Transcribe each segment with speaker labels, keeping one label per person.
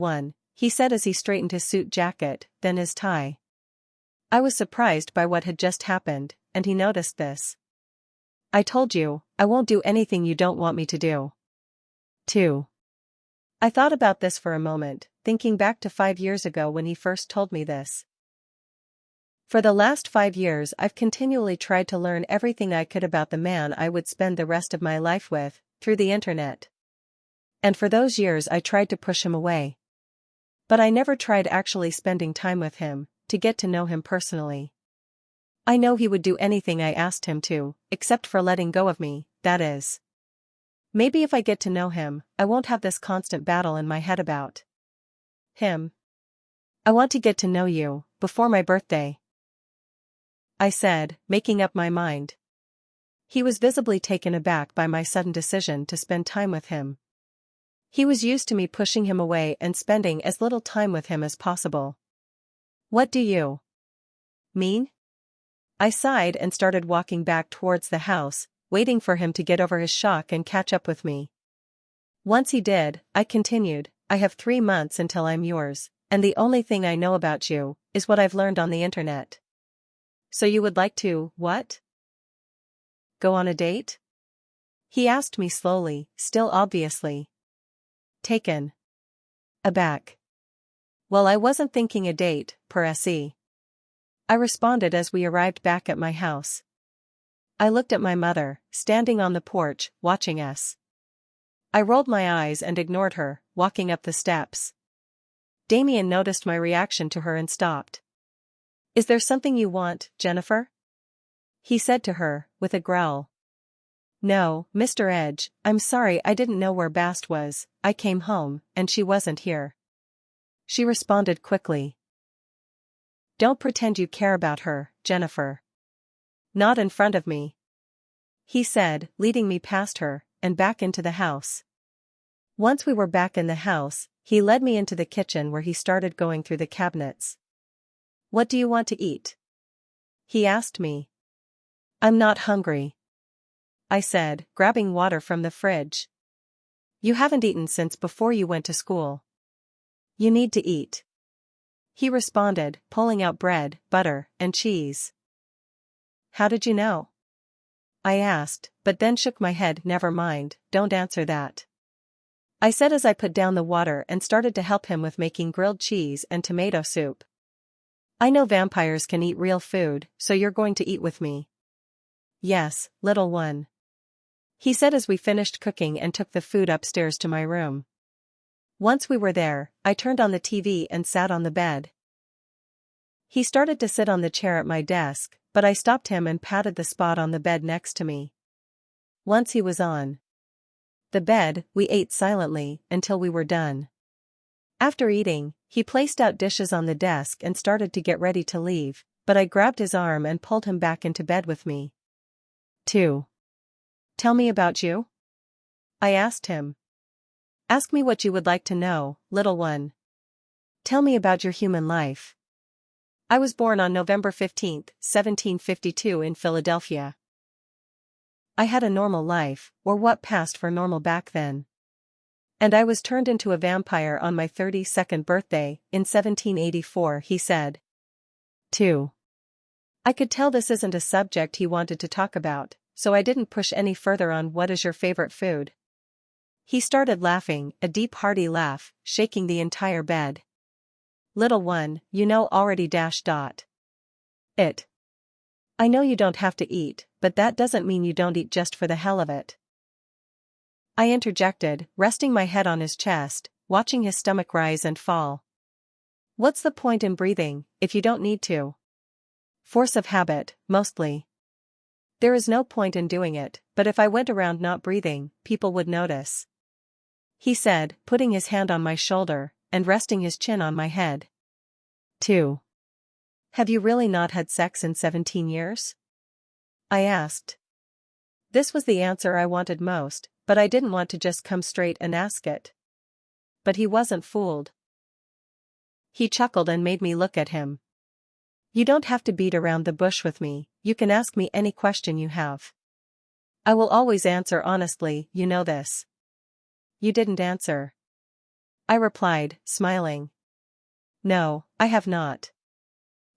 Speaker 1: 1, he said as he straightened his suit jacket, then his tie. I was surprised by what had just happened, and he noticed this. I told you, I won't do anything you don't want me to do. 2. I thought about this for a moment, thinking back to 5 years ago when he first told me this. For the last 5 years I've continually tried to learn everything I could about the man I would spend the rest of my life with, through the internet. And for those years I tried to push him away. But I never tried actually spending time with him, to get to know him personally. I know he would do anything I asked him to, except for letting go of me, that is. Maybe if I get to know him, I won't have this constant battle in my head about him. I want to get to know you, before my birthday, I said, making up my mind. He was visibly taken aback by my sudden decision to spend time with him. He was used to me pushing him away and spending as little time with him as possible. What do you mean? I sighed and started walking back towards the house, waiting for him to get over his shock and catch up with me. Once he did, I continued, I have 3 months until I'm yours, and the only thing I know about you is what I've learned on the internet. So you would like to, what? Go on a date? He asked me slowly, still obviously taken aback. Well, I wasn't thinking a date, per se. I responded as we arrived back at my house. I looked at my mother, standing on the porch, watching us. I rolled my eyes and ignored her, walking up the steps. Damien noticed my reaction to her and stopped. Is there something you want, Jennifer? He said to her, with a growl. No, Mr. Edge, I'm sorry I didn't know where Bast was, I came home, and she wasn't here. She responded quickly. Don't pretend you care about her, Jennifer. Not in front of me. He said, leading me past her, and back into the house. Once we were back in the house, he led me into the kitchen where he started going through the cabinets. What do you want to eat? He asked me. I'm not hungry, I said, grabbing water from the fridge. You haven't eaten since before you went to school. You need to eat. He responded, pulling out bread, butter, and cheese. How did you know? I asked, but then shook my head. Never mind, don't answer that. I said as I put down the water and started to help him with making grilled cheese and tomato soup. I know vampires can eat real food, so you're going to eat with me. Yes, little one. He said as we finished cooking and took the food upstairs to my room. Once we were there, I turned on the TV and sat on the bed. He started to sit on the chair at my desk, but I stopped him and patted the spot on the bed next to me. Once he was on the bed, we ate silently until we were done. After eating, he placed out dishes on the desk and started to get ready to leave, but I grabbed his arm and pulled him back into bed with me. 2. Tell me about you? I asked him. Ask me what you would like to know, little one. Tell me about your human life. I was born on November 15, 1752 in Philadelphia. I had a normal life, or what passed for normal back then. And I was turned into a vampire on my 32nd birthday, in 1784, he said. 2. I could tell this isn't a subject he wanted to talk about, so I didn't push any further on what is your favorite food. He started laughing, a deep hearty laugh, shaking the entire bed. Little one, you know already it. I know you don't have to eat, but that doesn't mean you don't eat just for the hell of it. I interjected, resting my head on his chest, watching his stomach rise and fall. What's the point in breathing, if you don't need to? Force of habit, mostly. There is no point in doing it, but if I went around not breathing, people would notice. He said, putting his hand on my shoulder, and resting his chin on my head. 2. Have you really not had sex in 17 years? I asked. This was the answer I wanted most, but I didn't want to just come straight and ask it. But he wasn't fooled. He chuckled and made me look at him. You don't have to beat around the bush with me, you can ask me any question you have. I will always answer honestly, you know this. You didn't answer. I replied, smiling. No, I have not.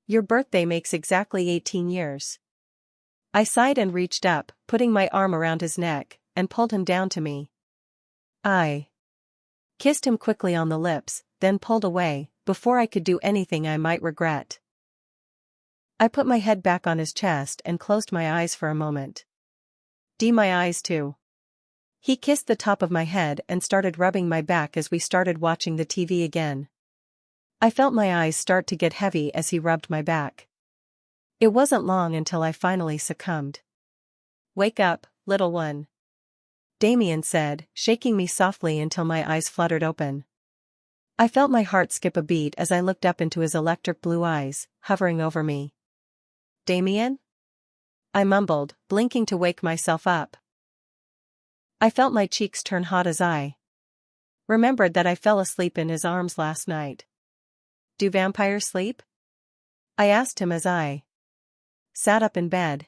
Speaker 1: Your birthday makes exactly 18 years. I sighed and reached up, putting my arm around his neck, and pulled him down to me. I kissed him quickly on the lips, then pulled away, before I could do anything I might regret. I put my head back on his chest and closed my eyes for a moment. My eyes too. He kissed the top of my head and started rubbing my back as we started watching the TV again. I felt my eyes start to get heavy as he rubbed my back. It wasn't long until I finally succumbed. Wake up, little one, Damien said, shaking me softly until my eyes fluttered open. I felt my heart skip a beat as I looked up into his electric blue eyes, hovering over me. Damien? I mumbled, blinking to wake myself up. I felt my cheeks turn hot as I remembered that I fell asleep in his arms last night. Do vampires sleep? I asked him as I sat up in bed.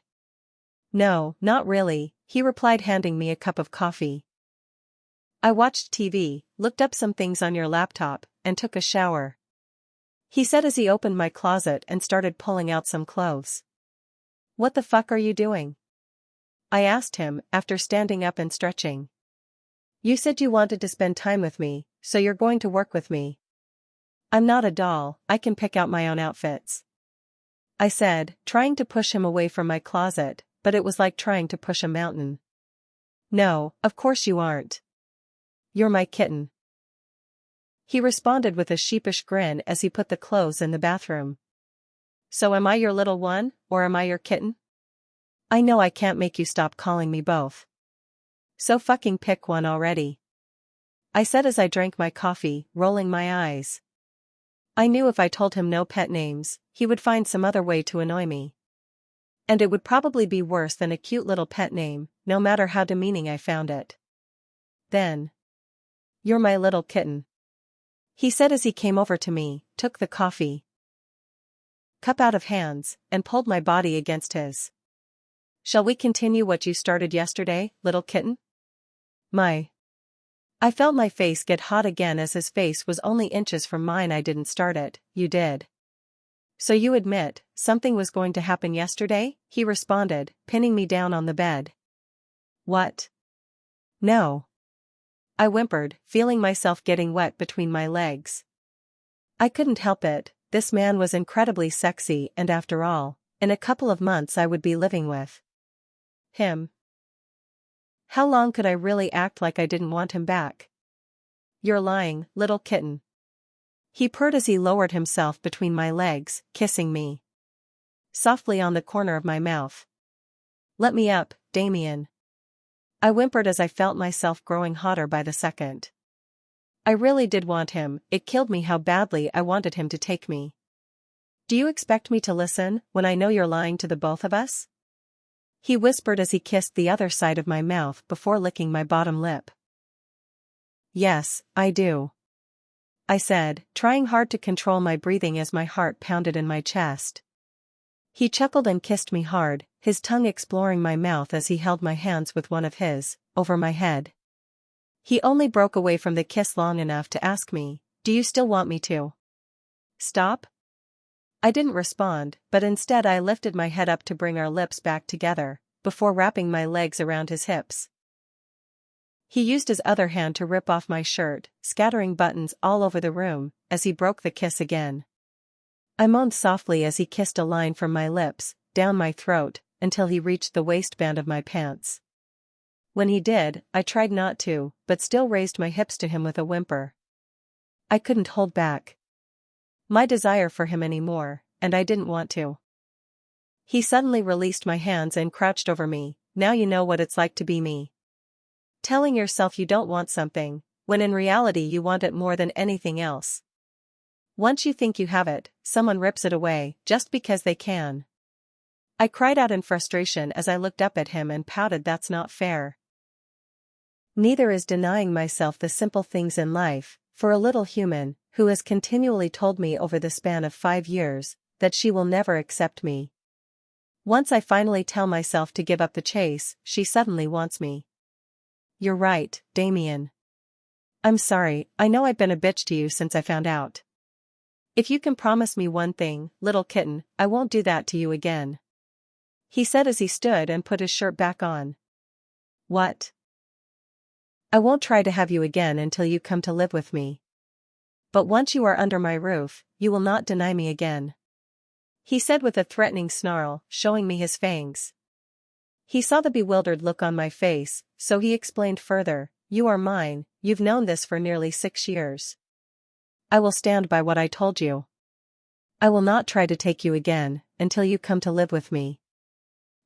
Speaker 1: No, not really, he replied, handing me a cup of coffee. I watched TV, looked up some things on your laptop, and took a shower, he said as he opened my closet and started pulling out some clothes. What the fuck are you doing? I asked him, after standing up and stretching. You said you wanted to spend time with me, so you're going to work with me. I'm not a doll, I can pick out my own outfits, I said, trying to push him away from my closet, but it was like trying to push a mountain. No, of course you aren't. You're my kitten, he responded with a sheepish grin as he put the clothes in the bathroom. So am I your little one, or am I your kitten? I know I can't make you stop calling me both. So fucking pick one already, I said as I drank my coffee, rolling my eyes. I knew if I told him no pet names, he would find some other way to annoy me. And it would probably be worse than a cute little pet name, no matter how demeaning I found it. Then, you're my little kitten, he said as he came over to me, took the coffee cup out of hands, and pulled my body against his. Shall we continue what you started yesterday, little kitten? I felt my face get hot again as his face was only inches from mine. I didn't start it, you did. So you admit, something was going to happen yesterday? He responded, pinning me down on the bed. What? No, I whimpered, feeling myself getting wet between my legs. I couldn't help it, this man was incredibly sexy, and after all, in a couple of months I would be living with him. How long could I really act like I didn't want him back? You're lying, little kitten, he purred as he lowered himself between my legs, kissing me softly on the corner of my mouth. Let me up, Damien, I whimpered as I felt myself growing hotter by the second. I really did want him, it killed me how badly I wanted him to take me. Do you expect me to listen, when I know you're lying to the both of us? He whispered as he kissed the other side of my mouth before licking my bottom lip. Yes, I do, I said, trying hard to control my breathing as my heart pounded in my chest. He chuckled and kissed me hard, his tongue exploring my mouth as he held my hands with one of his, over my head. He only broke away from the kiss long enough to ask me, do you still want me to stop? I didn't respond, but instead I lifted my head up to bring our lips back together, before wrapping my legs around his hips. He used his other hand to rip off my shirt, scattering buttons all over the room, as he broke the kiss again. I moaned softly as he kissed a line from my lips, down my throat, until he reached the waistband of my pants. When he did, I tried not to, but still raised my hips to him with a whimper. I couldn't hold back my desire for him anymore, and I didn't want to. He suddenly released my hands and crouched over me. Now you know what it's like to be me. Telling yourself you don't want something, when in reality you want it more than anything else. Once you think you have it, someone rips it away, just because they can. I cried out in frustration as I looked up at him and pouted. That's not fair. Neither is denying myself the simple things in life, for a little human, who has continually told me over the span of 5 years, that she will never accept me. Once I finally tell myself to give up the chase, she suddenly wants me. You're right, Damien, I'm sorry, I know I've been a bitch to you since I found out. If you can promise me one thing, little kitten, I won't do that to you again. He said as he stood and put his shirt back on. What? I won't try to have you again until you come to live with me. But once you are under my roof, you will not deny me again. He said with a threatening snarl, showing me his fangs. He saw the bewildered look on my face, so he explained further, you are mine, you've known this for nearly 6 years. I will stand by what I told you. I will not try to take you again, until you come to live with me.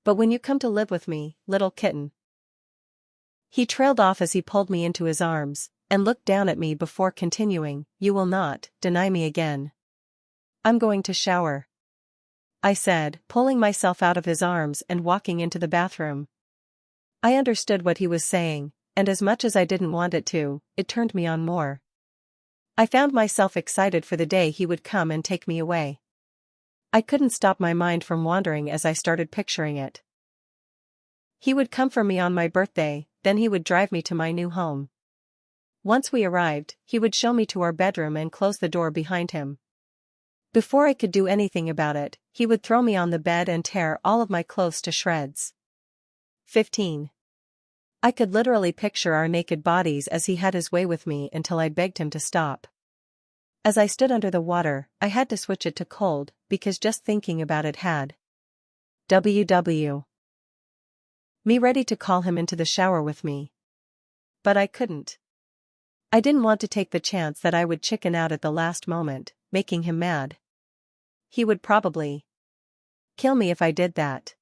Speaker 1: But when you come to live with me, little kitten. He trailed off as he pulled me into his arms, and looked down at me before continuing, you will not deny me again. I'm going to shower, I said, pulling myself out of his arms and walking into the bathroom. I understood what he was saying, and as much as I didn't want it to, it turned me on more. I found myself excited for the day he would come and take me away. I couldn't stop my mind from wandering as I started picturing it. He would come for me on my birthday, then he would drive me to my new home. Once we arrived, he would show me to our bedroom and close the door behind him. Before I could do anything about it, he would throw me on the bed and tear all of my clothes to shreds. 15. I could literally picture our naked bodies as he had his way with me until I begged him to stop. As I stood under the water, I had to switch it to cold, because just thinking about it had me ready to call him into the shower with me. But I couldn't. I didn't want to take the chance that I would chicken out at the last moment, making him mad. He would probably kill me if I did that.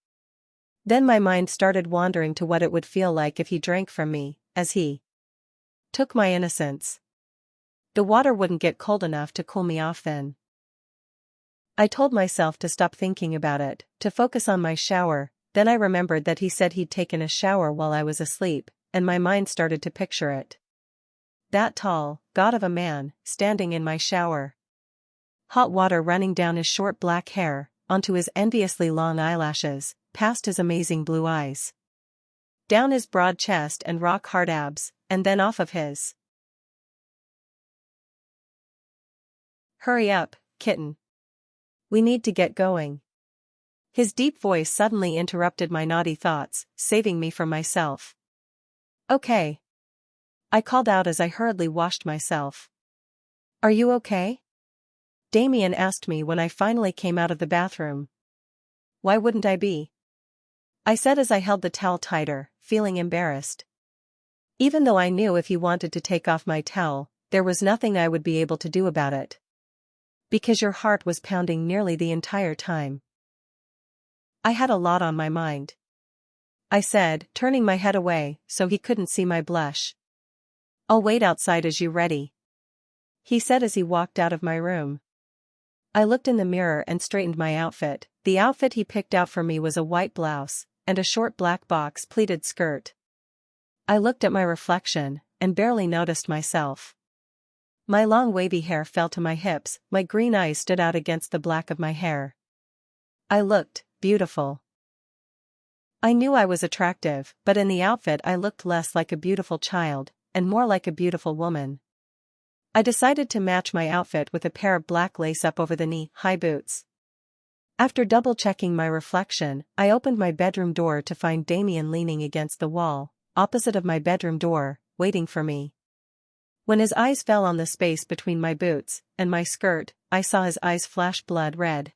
Speaker 1: Then my mind started wandering to what it would feel like if he drank from me, as he took my innocence. The water wouldn't get cold enough to cool me off then. I told myself to stop thinking about it, to focus on my shower, then I remembered that he said he'd taken a shower while I was asleep, and my mind started to picture it. That tall, god of a man, standing in my shower. Hot water running down his short black hair, onto his enviously long eyelashes, past his amazing blue eyes. Down his broad chest and rock-hard abs, and then off of his. Hurry up, kitten. We need to get going. His deep voice suddenly interrupted my naughty thoughts, saving me from myself. Okay. I called out as I hurriedly washed myself. Are you okay? Damien asked me when I finally came out of the bathroom. Why wouldn't I be? I said as I held the towel tighter, feeling embarrassed. Even though I knew if he wanted to take off my towel, there was nothing I would be able to do about it. Because your heart was pounding nearly the entire time. I had a lot on my mind, I said, turning my head away so he couldn't see my blush. I'll wait outside as you ready, he said as he walked out of my room. I looked in the mirror and straightened my outfit. The outfit he picked out for me was a white blouse and a short black box pleated skirt. I looked at my reflection and barely noticed myself. My long wavy hair fell to my hips, my green eyes stood out against the black of my hair. I looked beautiful. I knew I was attractive, but in the outfit I looked less like a beautiful child, and more like a beautiful woman. I decided to match my outfit with a pair of black lace-up over-the-knee high boots. After double-checking my reflection, I opened my bedroom door to find Damien leaning against the wall, opposite of my bedroom door, waiting for me. When his eyes fell on the space between my boots and my skirt, I saw his eyes flash blood red.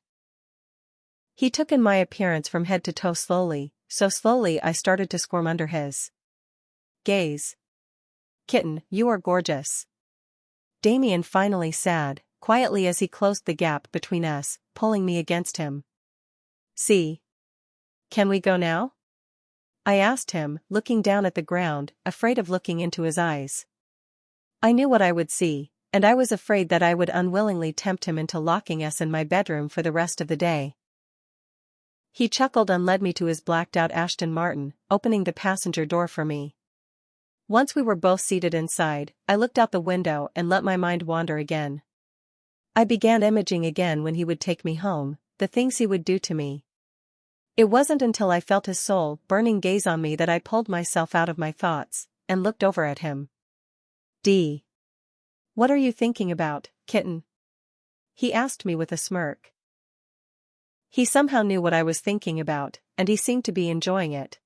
Speaker 1: He took in my appearance from head to toe slowly, so slowly I started to squirm under his gaze. Kitten, you are gorgeous. Damien finally said, quietly as he closed the gap between us, pulling me against him. See? Can we go now? I asked him, looking down at the ground, afraid of looking into his eyes. I knew what I would see, and I was afraid that I would unwillingly tempt him into locking us in my bedroom for the rest of the day. He chuckled and led me to his blacked-out Aston Martin, opening the passenger door for me. Once we were both seated inside, I looked out the window and let my mind wander again. I began imaging again when he would take me home, the things he would do to me. It wasn't until I felt his soul-burning gaze on me that I pulled myself out of my thoughts and looked over at him. What are you thinking about, kitten? He asked me with a smirk. He somehow knew what I was thinking about, and he seemed to be enjoying it.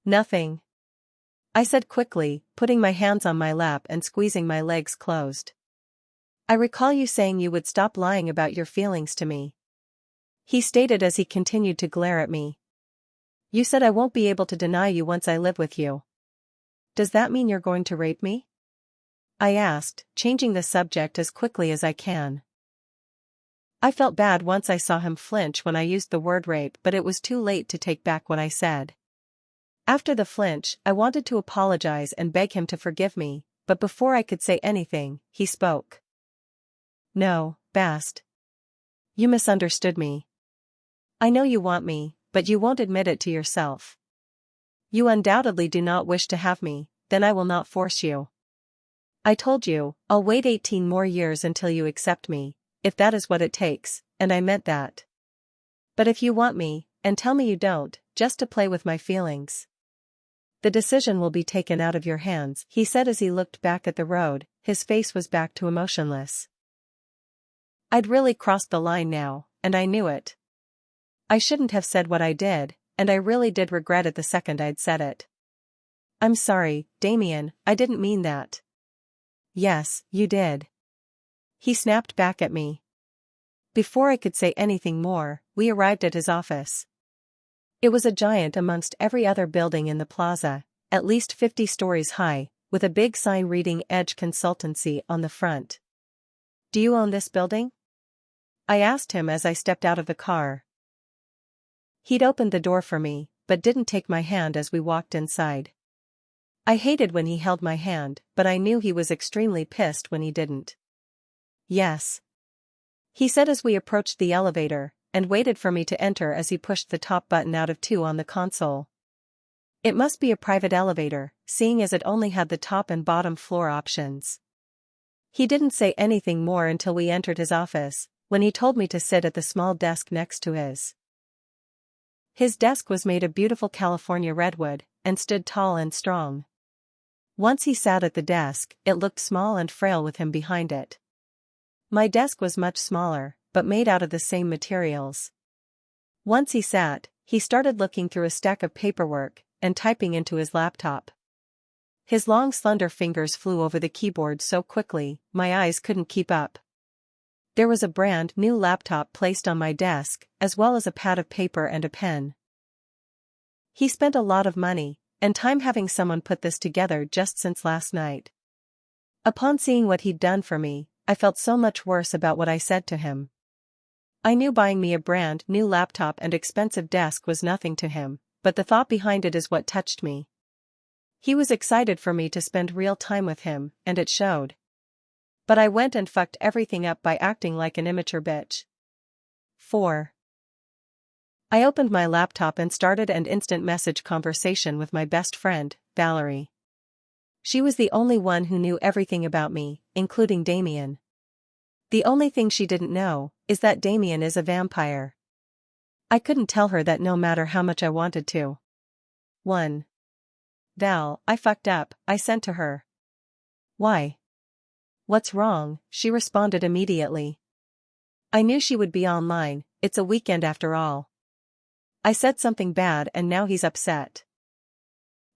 Speaker 1: Nothing, I said quickly, putting my hands on my lap and squeezing my legs closed. I recall you saying you would stop lying about your feelings to me. He stated as he continued to glare at me. You said I won't be able to deny you once I live with you. Does that mean you're going to rape me? I asked, changing the subject as quickly as I can. I felt bad once I saw him flinch when I used the word rape, but it was too late to take back what I said. After the flinch, I wanted to apologize and beg him to forgive me, but before I could say anything, he spoke. No, Bast. You misunderstood me. I know you want me, but you won't admit it to yourself. You undoubtedly do not wish to have me, then I will not force you. I told you, I'll wait 18 more years until you accept me, if that is what it takes, and I meant that. But if you want me, and tell me you don't, just to play with my feelings, the decision will be taken out of your hands, he said as he looked back at the road, his face was back to emotionless. I'd really crossed the line now, and I knew it. I shouldn't have said what I did, and I really did regret it the second I'd said it. I'm sorry, Damien, I didn't mean that. Yes, you did. He snapped back at me. Before I could say anything more, we arrived at his office. It was a giant amongst every other building in the plaza, at least 50 stories high, with a big sign reading Edge Consultancy on the front. Do you own this building? I asked him as I stepped out of the car. He'd opened the door for me, but didn't take my hand as we walked inside. I hated when he held my hand, but I knew he was extremely pissed when he didn't. Yes, he said as we approached the elevator, and waited for me to enter as he pushed the top button out of 2 on the console. It must be a private elevator, seeing as it only had the top and bottom floor options. He didn't say anything more until we entered his office, when he told me to sit at the small desk next to his. His desk was made of beautiful California redwood, and stood tall and strong. Once he sat at the desk, it looked small and frail with him behind it. My desk was much smaller, but made out of the same materials. Once he sat, he started looking through a stack of paperwork, and typing into his laptop. His long slender fingers flew over the keyboard so quickly, my eyes couldn't keep up. There was a brand new laptop placed on my desk, as well as a pad of paper and a pen. He spent a lot of money, and time having someone put this together just since last night. Upon seeing what he'd done for me, I felt so much worse about what I said to him. I knew buying me a brand new laptop and expensive desk was nothing to him, but the thought behind it is what touched me. He was excited for me to spend real time with him, and it showed. But I went and fucked everything up by acting like an immature bitch. 4. I opened my laptop and started an instant message conversation with my best friend, Valerie. She was the only one who knew everything about me, including Damien. The only thing she didn't know is that Damien is a vampire. I couldn't tell her that no matter how much I wanted to. 1. Val, I fucked up, I sent to her. Why? What's wrong? She responded immediately. I knew she would be online, it's a weekend after all. I said something bad and now he's upset.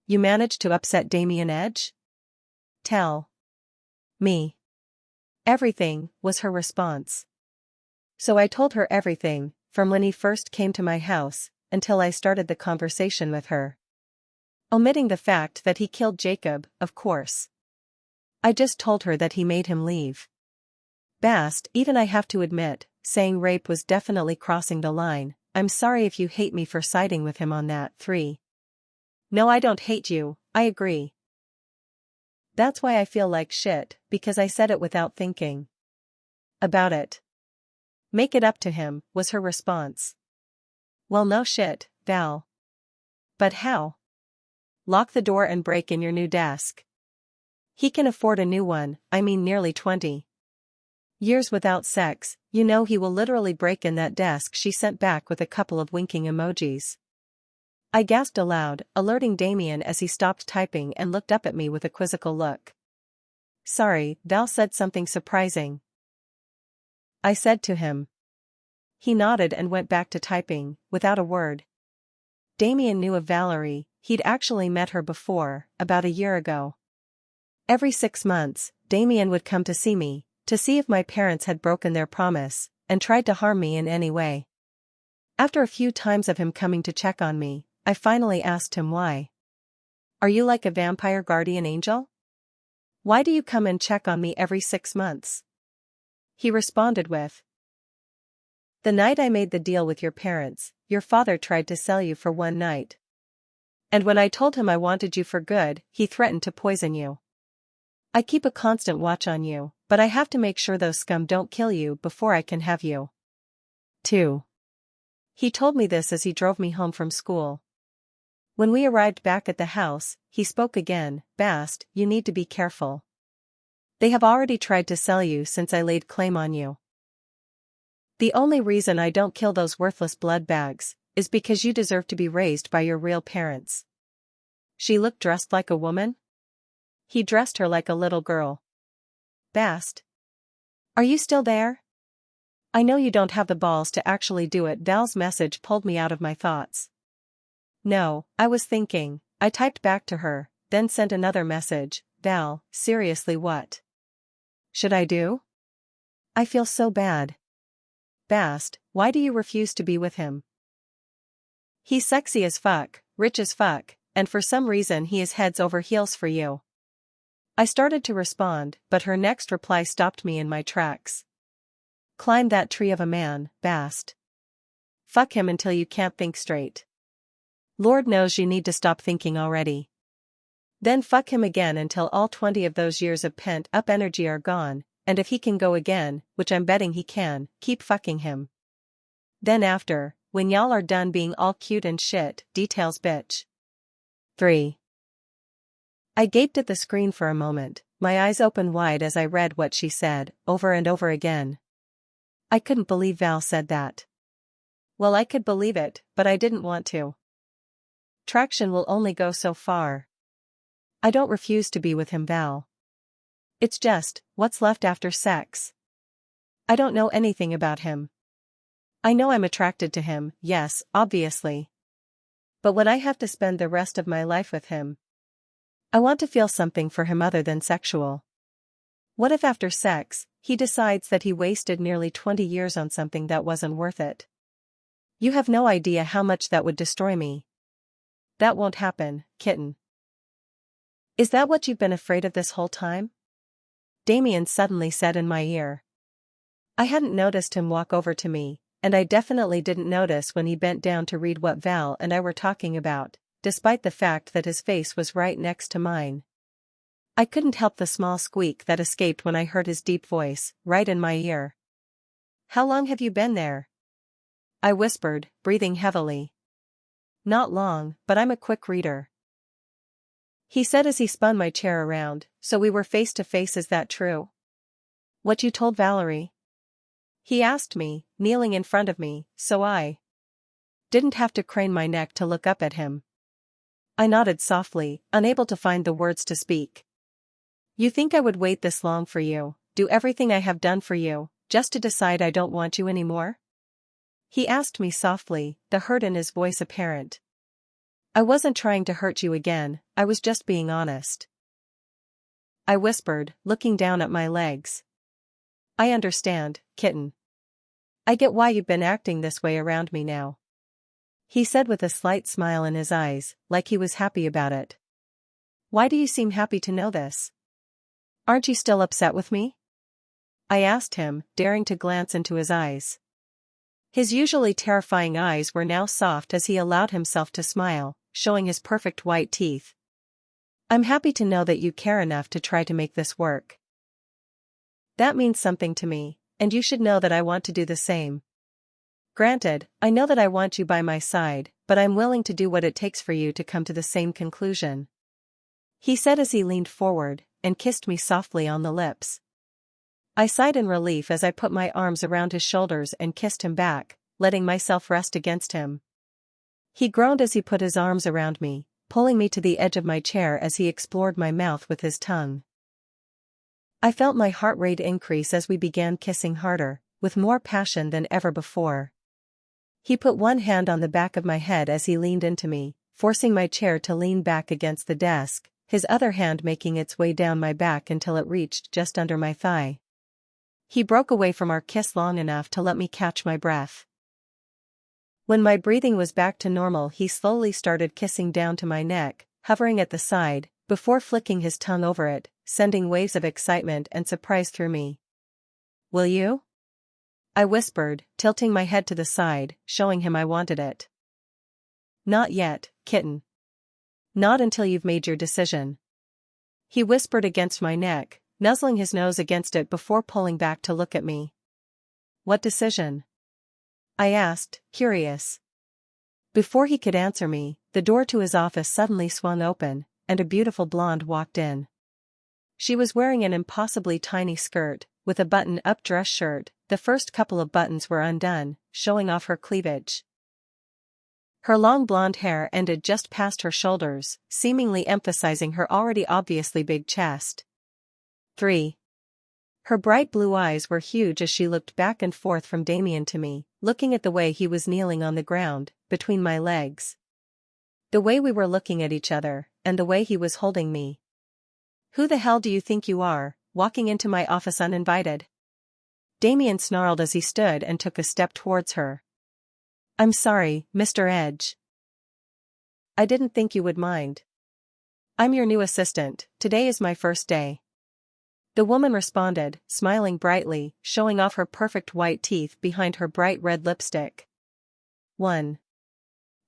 Speaker 1: You managed to upset Damien Edge? Tell me everything, was her response. So I told her everything, from when he first came to my house, until I started the conversation with her. Omitting the fact that he killed Jacob, of course. I just told her that he made him leave. Bast, even I have to admit, saying rape was definitely crossing the line. I'm sorry if you hate me for siding with him on that. 3. No, I don't hate you, I agree. That's why I feel like shit, because I said it without thinking about it. Make it up to him, was her response. Well, no shit, Val. But how? Lock the door and break in your new desk. He can afford a new one, I mean nearly 20 years without sex, you know he will literally break in that desk, she sent back with a couple of winking emojis. I gasped aloud, alerting Damien as he stopped typing and looked up at me with a quizzical look. Sorry, Val said something surprising, I said to him. He nodded and went back to typing, without a word. Damien knew of Valerie, he'd actually met her before, about a year ago. Every 6 months, Damien would come to see me, to see if my parents had broken their promise, and tried to harm me in any way. After a few times of him coming to check on me, I finally asked him why. Are you like a vampire guardian angel? Why do you come and check on me every 6 months? He responded with, the night I made the deal with your parents, your father tried to sell you for one night. And when I told him I wanted you for good, he threatened to poison you. I keep a constant watch on you, but I have to make sure those scum don't kill you before I can have you. 2. He told me this as he drove me home from school. When we arrived back at the house, he spoke again. Bast, you need to be careful. They have already tried to sell you since I laid claim on you. The only reason I don't kill those worthless blood bags is because you deserve to be raised by your real parents. She looked dressed like a woman? He dressed her like a little girl. Bast. Are you still there? I know you don't have the balls to actually do it. Val's message pulled me out of my thoughts. No, I was thinking. I typed back to her, then sent another message. Val, seriously, what should I do? I feel so bad. Bast, why do you refuse to be with him? He's sexy as fuck, rich as fuck, and for some reason he is heads over heels for you. I started to respond, but her next reply stopped me in my tracks. Climb that tree of a man, Bast. Fuck him until you can't think straight. Lord knows you need to stop thinking already. Then fuck him again until all 20 of those years of pent-up energy are gone, and if he can go again, which I'm betting he can, keep fucking him. Then after, when y'all are done being all cute and shit, details bitch. 3. I gaped at the screen for a moment, my eyes open wide as I read what she said, over and over again. I couldn't believe Val said that. Well, I could believe it, but I didn't want to. Traction will only go so far. I don't refuse to be with him, Val. It's just, what's left after sex? I don't know anything about him. I know I'm attracted to him, yes, obviously. But when I have to spend the rest of my life with him, I want to feel something for him other than sexual. What if after sex, he decides that he wasted nearly 20 years on something that wasn't worth it? You have no idea how much that would destroy me. That won't happen, kitten. Is that what you've been afraid of this whole time? Damien suddenly said in my ear. I hadn't noticed him walk over to me, and I definitely didn't notice when he bent down to read what Val and I were talking about, despite the fact that his face was right next to mine. I couldn't help the small squeak that escaped when I heard his deep voice, right in my ear. How long have you been there? I whispered, breathing heavily. Not long, but I'm a quick reader. He said as he spun my chair around, so we were face to face. Is that true? What you told Valerie? He asked me, kneeling in front of me, so I didn't have to crane my neck to look up at him. I nodded softly, unable to find the words to speak. You think I would wait this long for you, do everything I have done for you, just to decide I don't want you anymore? He asked me softly, the hurt in his voice apparent. I wasn't trying to hurt you again, I was just being honest. I whispered, looking down at my legs. I understand, kitten. I get why you've been acting this way around me now. He said with a slight smile in his eyes, like he was happy about it. Why do you seem happy to know this? Aren't you still upset with me? I asked him, daring to glance into his eyes. His usually terrifying eyes were now soft as he allowed himself to smile, showing his perfect white teeth. I'm happy to know that you care enough to try to make this work. That means something to me, and you should know that I want to do the same. Granted, I know that I want you by my side, but I'm willing to do what it takes for you to come to the same conclusion. He said as he leaned forward, and kissed me softly on the lips. I sighed in relief as I put my arms around his shoulders and kissed him back, letting myself rest against him. He groaned as he put his arms around me, pulling me to the edge of my chair as he explored my mouth with his tongue. I felt my heart rate increase as we began kissing harder, with more passion than ever before. He put one hand on the back of my head as he leaned into me, forcing my chair to lean back against the desk, his other hand making its way down my back until it reached just under my thigh. He broke away from our kiss long enough to let me catch my breath. When my breathing was back to normal, he slowly started kissing down to my neck, hovering at the side, before flicking his tongue over it, sending waves of excitement and surprise through me. "Will you?" I whispered, tilting my head to the side, showing him I wanted it. "Not yet, kitten. Not until you've made your decision." He whispered against my neck, nuzzling his nose against it before pulling back to look at me. "What decision?" I asked, curious. Before he could answer me, the door to his office suddenly swung open, and a beautiful blonde walked in. She was wearing an impossibly tiny skirt, with a button-up dress shirt. The first couple of buttons were undone, showing off her cleavage. Her long blonde hair ended just past her shoulders, seemingly emphasizing her already obviously big chest. 3. Her bright blue eyes were huge as she looked back and forth from Damien to me, looking at the way he was kneeling on the ground, between my legs. The way we were looking at each other, and the way he was holding me. "Who the hell do you think you are, walking into my office uninvited?" Damien snarled as he stood and took a step towards her. "I'm sorry, Mr. Edge. I didn't think you would mind. I'm your new assistant, today is my first day." The woman responded, smiling brightly, showing off her perfect white teeth behind her bright red lipstick. 1.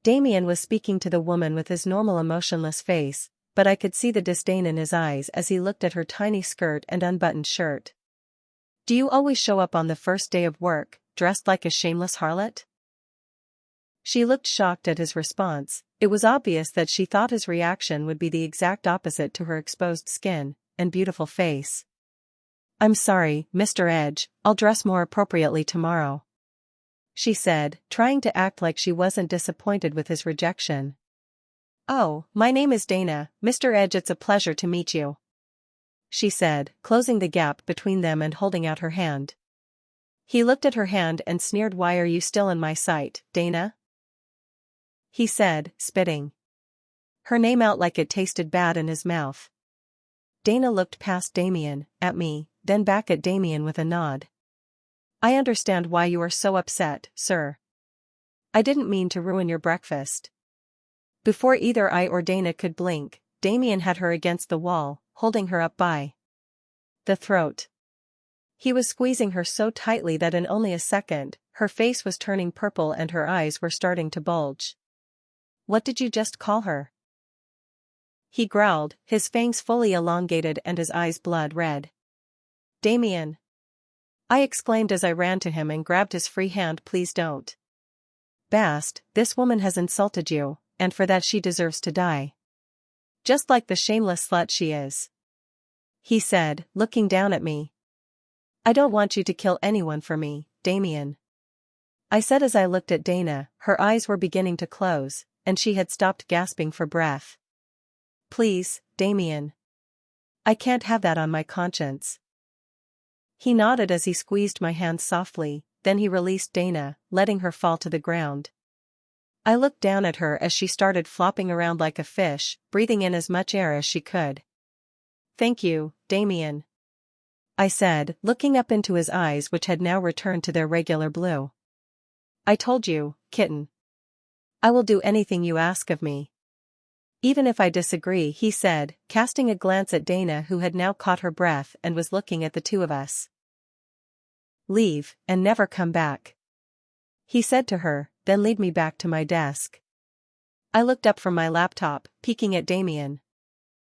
Speaker 1: Damien was speaking to the woman with his normal emotionless face, but I could see the disdain in his eyes as he looked at her tiny skirt and unbuttoned shirt. "Do you always show up on the first day of work, dressed like a shameless harlot?" She looked shocked at his response. It was obvious that she thought his reaction would be the exact opposite to her exposed skin and beautiful face. "I'm sorry, Mr. Edge, I'll dress more appropriately tomorrow," she said, trying to act like she wasn't disappointed with his rejection. "Oh, my name is Dana, Mr. Edge, it's a pleasure to meet you," she said, closing the gap between them and holding out her hand. He looked at her hand and sneered. "Why are you still in my sight, Dana?" he said, spitting her name out like it tasted bad in his mouth. Dana looked past Damien, at me, then back at Damien with a nod. "I understand why you are so upset, sir. I didn't mean to ruin your breakfast." Before either I or Dana could blink, Damien had her against the wall, holding her up by the throat. He was squeezing her so tightly that in only a second, her face was turning purple and her eyes were starting to bulge. "What did you just call her?" he growled, his fangs fully elongated and his eyes blood red. "Damien!" I exclaimed as I ran to him and grabbed his free hand. "Please don't. Bast, this woman has insulted you, and for that she deserves to die. Just like the shameless slut she is," he said, looking down at me. "I don't want you to kill anyone for me, Damien," I said as I looked at Dana. Her eyes were beginning to close, and she had stopped gasping for breath. "Please, Damien. I can't have that on my conscience." He nodded as he squeezed my hand softly, then he released Dana, letting her fall to the ground. I looked down at her as she started flopping around like a fish, breathing in as much air as she could. "Thank you, Damien," I said, looking up into his eyes which had now returned to their regular blue. "I told you, kitten. I will do anything you ask of me." "Even if I disagree," he said, casting a glance at Dana who had now caught her breath and was looking at the two of us. "Leave, and never come back," he said to her, "then lead me back to my desk." I looked up from my laptop, peeking at Damien.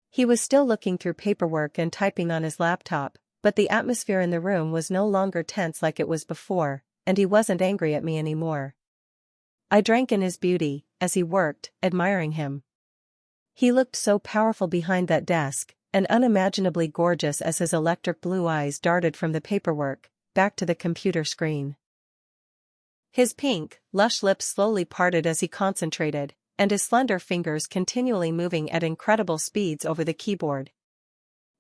Speaker 1: He was still looking through paperwork and typing on his laptop, but the atmosphere in the room was no longer tense like it was before, and he wasn't angry at me anymore. I drank in his beauty, as he worked, admiring him. He looked so powerful behind that desk, and unimaginably gorgeous as his electric blue eyes darted from the paperwork, back to the computer screen. His pink, lush lips slowly parted as he concentrated, and his slender fingers continually moving at incredible speeds over the keyboard.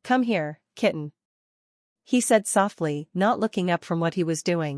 Speaker 1: "Come here, kitten." he said softly, not looking up from what he was doing.